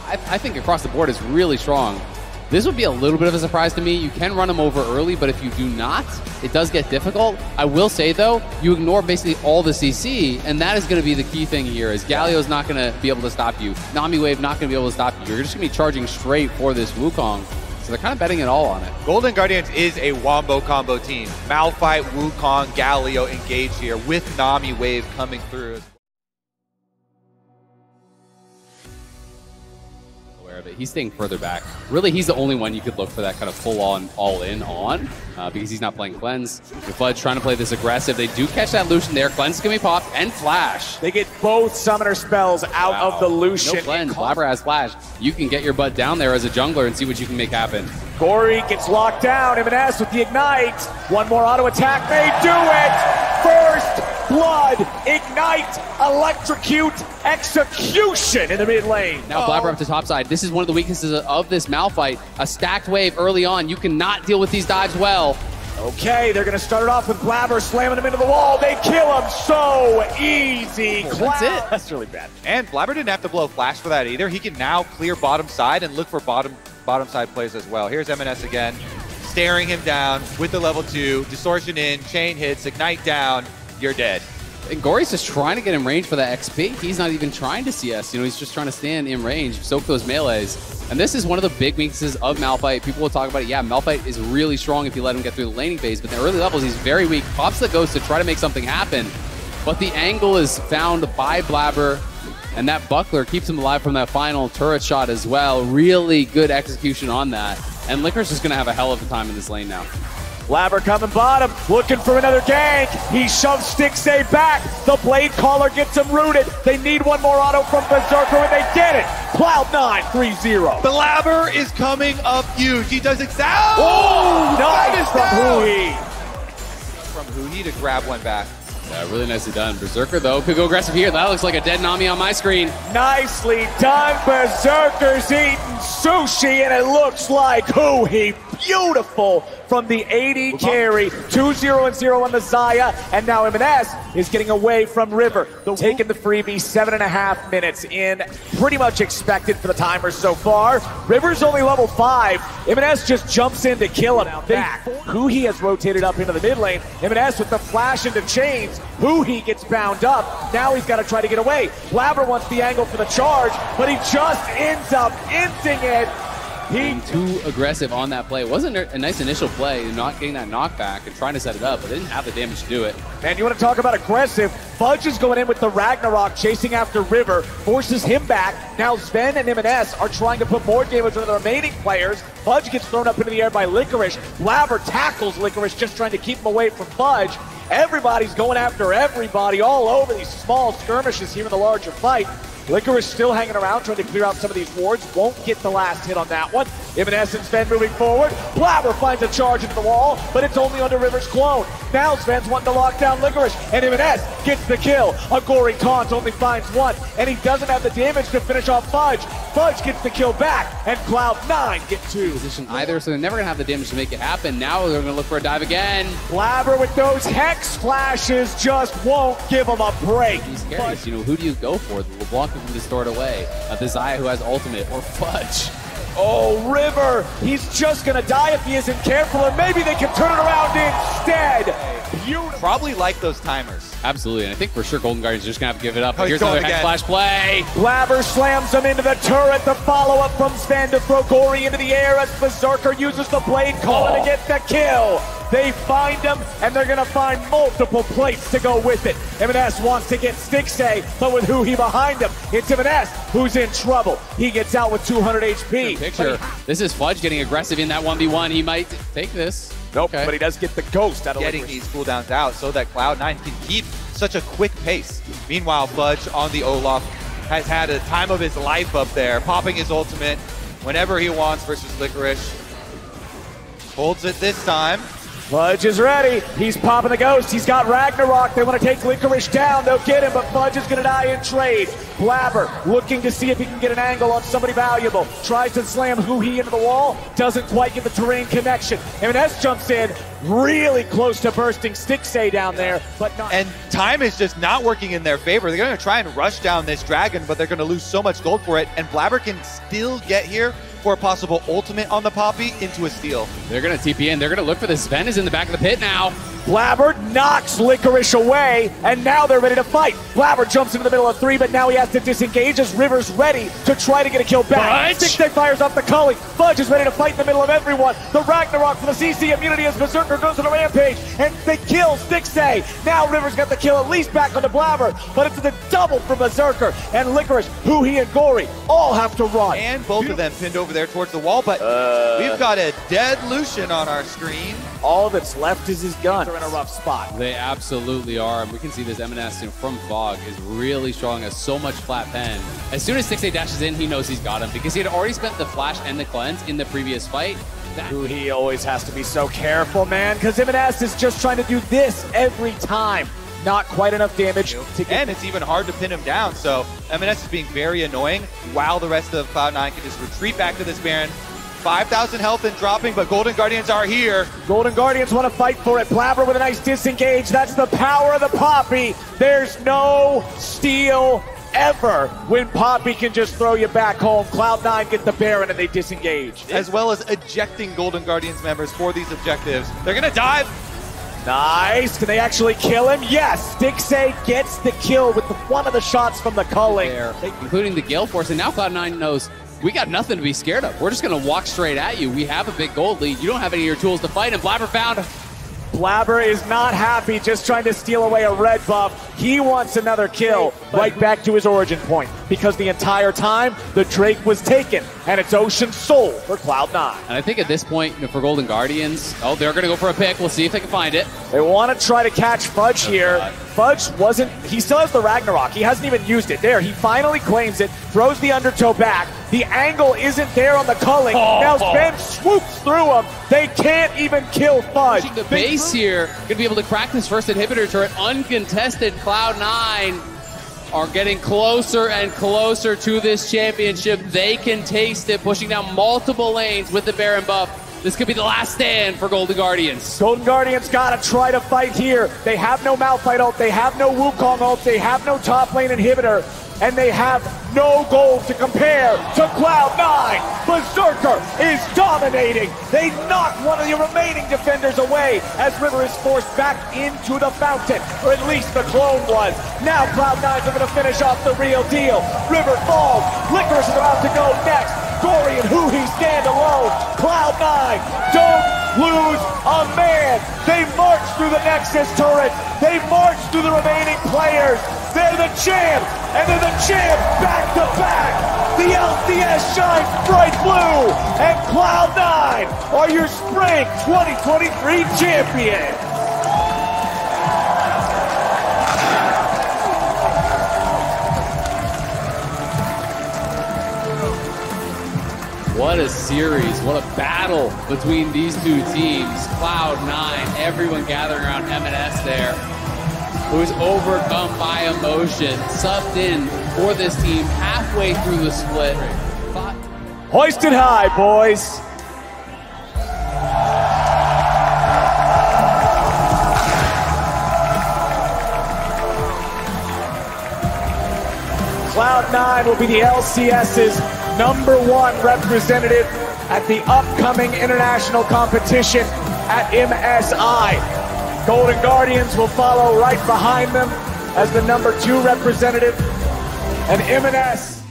I think across the board is really strong. This would be a little bit of a surprise to me. You can run him over early, but if you do not, it does get difficult. I will say, though, you ignore basically all the CC, and that is going to be the key thing here, is Galio's not going to be able to stop you. Nami Wave not going to be able to stop you. You're just going to be charging straight for this Wukong. So they're kind of betting it all on it. Golden Guardians is a wombo combo team. Malphite, Wukong, Galio engaged here with Nami Wave coming through. He's staying further back. Really, he's the only one you could look for that kind of full-on, all-in on, because he's not playing Cleanse. With Fudge trying to play this aggressive, they do catch that Lucian there. Cleanse is going to be popped, and Flash. They get both Summoner spells out of the Lucian. No Cleanse, Blabber has Flash. You can get your butt down there as a jungler and see what you can make happen. Gory gets locked down. M&S with the Ignite. One more auto attack. They do it! First blood, Ignite, Electrocute, execution in the mid lane. Now Blabber up to top side. This is one of the weaknesses of this Malphite. A stacked wave early on. You cannot deal with these dives well. Okay, they're going to start it off with Blabber slamming him into the wall. They kill him so easy. That's it. That's really bad. And Blabber didn't have to blow Flash for that either. He can now clear bottom side and look for bottom side plays as well. Here's M&S again, staring him down with the level 2. Distortion in, chain hits, Ignite down, you're dead. And Gory's just trying to get in range for that XP. He's not even trying to CS. You know, he's just trying to stand in range, soak those melees. And this is one of the big weaknesses of Malphite. People will talk about it. Yeah, Malphite is really strong if you let him get through the laning phase, but in the early levels, he's very weak. Pops the Ghost to try to make something happen. But the angle is found by Blabber, and that buckler keeps him alive from that final turret shot as well. Really good execution on that. And Licorice is going to have a hell of a time in this lane now. Blabber coming bottom, looking for another gank. He shoves Stixxay back. The Blade Caller gets him rooted. They need one more auto from Berserker, and they get it. Cloud9, 3-0. Blabber is coming up huge. He does exactly. Oh, nice from Huhi. From Huhi to grab one back. Yeah, really nicely done. Berserker, though, could go aggressive here. That looks like a dead Nami on my screen. Nicely done. Berserker's eating sushi, and it looks like Huhi. Beautiful from the AD carry. 2-0-0 on the Xayah, and now M&S is getting away from River. Taking the freebie, 7.5 minutes in. Pretty much expected for the timers so far. River's only level 5. M&S just jumps in to kill him. Huhi has rotated up into the mid lane. M&S with the flash into chains. Huhi gets bound up. Now he's got to try to get away. Blabber wants the angle for the charge, but he just ends up inting it. Being too aggressive on that play. It wasn't a nice initial play, not getting that knockback and trying to set it up, but they didn't have the damage to do it. Man, you want to talk about aggressive? Fudge is going in with the Ragnarok, chasing after River, forces him back. Now Sven and M&S are trying to put more damage on the remaining players. Fudge gets thrown up into the air by Licorice. Blabber tackles Licorice, just trying to keep him away from Fudge. Everybody's going after everybody all over these small skirmishes here in the larger fight. Licorice still hanging around, trying to clear out some of these wards. Won't get the last hit on that one. M&S and Sven moving forward. Blabber finds a charge into the wall, but it's only under River's clone. Now Sven's wanting to lock down Licorice, and M&S gets the kill. A gory taunt only finds one, and he doesn't have the damage to finish off Fudge. Fudge gets the kill back, and Cloud9 get 2. Position either, so they're never going to have the damage to make it happen. Now they're going to look for a dive again. Blabber with those Hex flashes just won't give him a break. These carries, you know, who do you go for? The LeBlanc can be stored away. The Xayah who has ultimate, or Fudge. Oh, River, he's just going to die if he isn't careful, and maybe they can turn it around instead. Beautiful. Probably like those timers. Absolutely, and I think for sure Golden Guardians are just going to have to give it up. Oh, here's another Hex Flash play. Blabber slams him into the turret. The follow-up from Sven to throw Gory into the air as Berserker uses the Blade Caller to get the kill. They find him, and they're going to find multiple plates to go with it. M&S wants to get Stixxay, but with Huhi behind him, it's M&S who's in trouble. He gets out with 200 HP. Picture. This is Fudge getting aggressive in that 1v1. He might take this. Nope, but he does get the ghost out of getting these cooldowns out so that Cloud9 can keep such a quick pace. Meanwhile, Fudge on the Olaf has had a time of his life up there, popping his ultimate whenever he wants versus Licorice. Holds it this time. Fudge is ready. He's popping the ghost. He's got Ragnarok. They want to take Licorice down. They'll get him, but Fudge is going to die in trade. Blabber looking to see if he can get an angle on somebody valuable. Tries to slam Huhi into the wall. Doesn't quite get the terrain connection. M&S jumps in really close to bursting Stixxay down there, but not. And time is just not working in their favor. They're going to try and rush down this dragon, but they're going to lose so much gold for it. And Blabber can still get here for a possible ultimate on the Poppy into a steal. They're going to TP in. They're going to look for this. Sven is in the back of the pit now. Blabber knocks Licorice away, and now they're ready to fight. Blabber jumps into the middle of 3, but now he has to disengage as River's ready to try to get a kill back. Stixxay fires off the culling. Fudge is ready to fight in the middle of everyone. The Ragnarok for the CC immunity as Berserker goes on a rampage, and they kill Stixxay. Now River's got the kill at least back onto Blabber, but it's the double for Berserker, and Licorice, Huhi, and Gory all have to run. And both of them pinned over there towards the wall, but we've got a dead Lucian on our screen. All that's left is his gun. They're in a rough spot. They absolutely are. And we can see this M&S from Fog is really strong, has so much flat pen. As soon as Stixxay dashes in, he knows he's got him because he had already spent the flash and the cleanse in the previous fight. He always has to be so careful, man, because M&S is just trying to do this every time. Not quite enough damage to get. And it's even hard to pin him down, so M&S is being very annoying while the rest of Cloud9 can just retreat back to this Baron. 5,000 health and dropping, but Golden Guardians are here. Golden Guardians want to fight for it. Blabber with a nice disengage. That's the power of the Poppy. There's no steal ever when Poppy can just throw you back home. Cloud9 get the Baron and they disengage. As well as ejecting Golden Guardians members for these objectives. They're gonna dive. Nice. Can they actually kill him? Yes. Stixxay gets the kill with one of the shots from the culling. Including the Gale Force, and now Cloud9 knows we got nothing to be scared of. We're just going to walk straight at you. We have a big gold lead. You don't have any of your tools to fight, and Blabber found. Blabber is not happy just trying to steal away a red buff. He wants another kill right back to his origin point because the entire time the Drake was taken and it's Ocean Soul for Cloud9. And I think at this point, for Golden Guardians, they're going to go for a pick. We'll see if they can find it. They want to try to catch Fudge here. Fudge he still has the Ragnarok. He hasn't even used it. There, he finally claims it, throws the undertow back. The angle isn't there on the culling. Now Sven swoops through him. They can't even kill Fudge. The base here, going to be able to crack this first inhibitor turret. Uncontested, Cloud9 are getting closer and closer to this championship. They can taste it, pushing down multiple lanes with the Baron buff. This could be the last stand for Golden Guardians. Golden Guardians gotta try to fight here. They have no Malphite ult, they have no Wukong ult, they have no top lane inhibitor, and they have no gold to compare to Cloud9. Berserker is dominating. They knock one of the remaining defenders away as River is forced back into the fountain, or at least the clone was. Now Cloud9 are gonna finish off the real deal. River falls, Licorice is about to go next. Gory and Huhi stand alone. Cloud9 don't lose a man. They march through the Nexus turret. They march through the remaining players. They're the champ, and they're the champ back to back. The LCS shines bright blue, and Cloud9 are your spring 2023 champions. What a series, what a battle between these two teams. Cloud9, everyone gathering around M&S there, who is overcome by emotion, subbed in for this team halfway through the split. Hoisted high, boys. Cloud9 will be the LCS's #1 representative at the upcoming international competition at MSI. Golden Guardians will follow right behind them as the #2 representative, and M&S